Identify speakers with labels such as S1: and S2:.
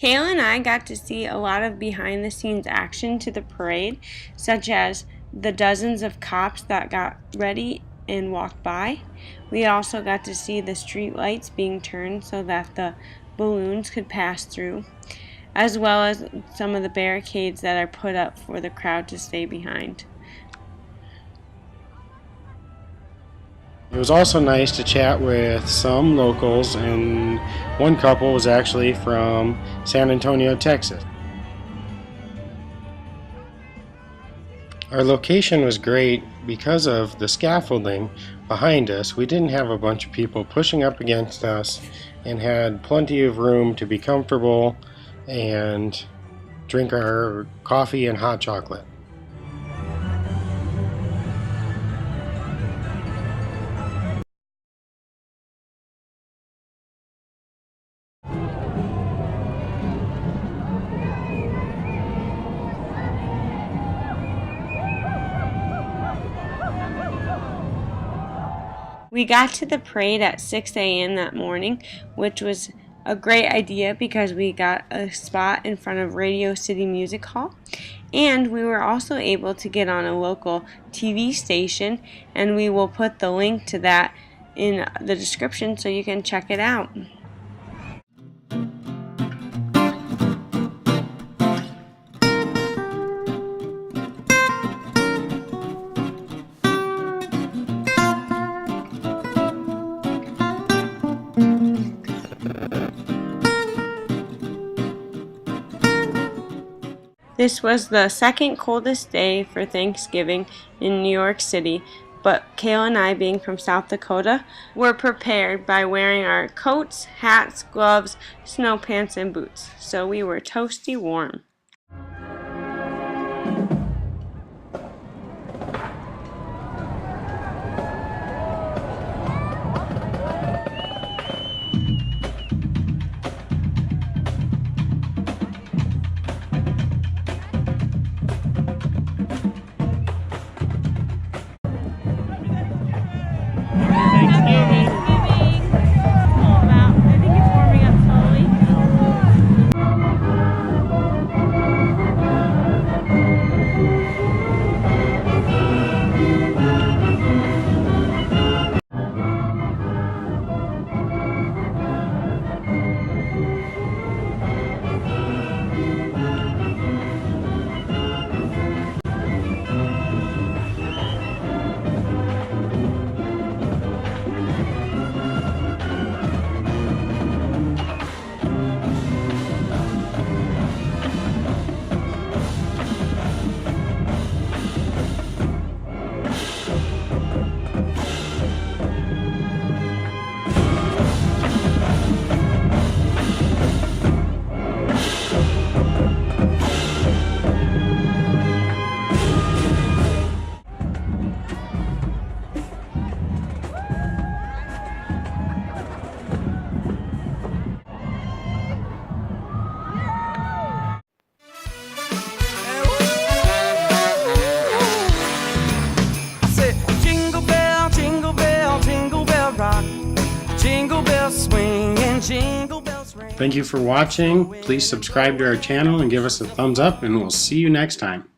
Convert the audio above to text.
S1: Kayla and I got to see a lot of behind the scenes action to the parade, such as the dozens of cops that got ready and walked by. We also got to see the street lights being turned so that the balloons could pass through, as well as some of the barricades that are put up for the crowd to stay behind.
S2: It was also nice to chat with some locals, and one couple was actually from San Antonio, Texas. Our location was great because of the scaffolding behind us. We didn't have a bunch of people pushing up against us and had plenty of room to be comfortable and drink our coffee and hot chocolate.
S1: We got to the parade at 6 a.m. that morning, which was a great idea because we got a spot in front of Radio City Music Hall, and we were also able to get on a local TV station, and we will put the link to that in the description so you can check it out. This was the second coldest day for Thanksgiving in New York City, but Kayla and I, being from South Dakota, were prepared by wearing our coats, hats, gloves, snow pants, and boots, so we were toasty warm.
S2: Thank you for watching. Please subscribe to our channel and give us a thumbs up, and we'll see you next time.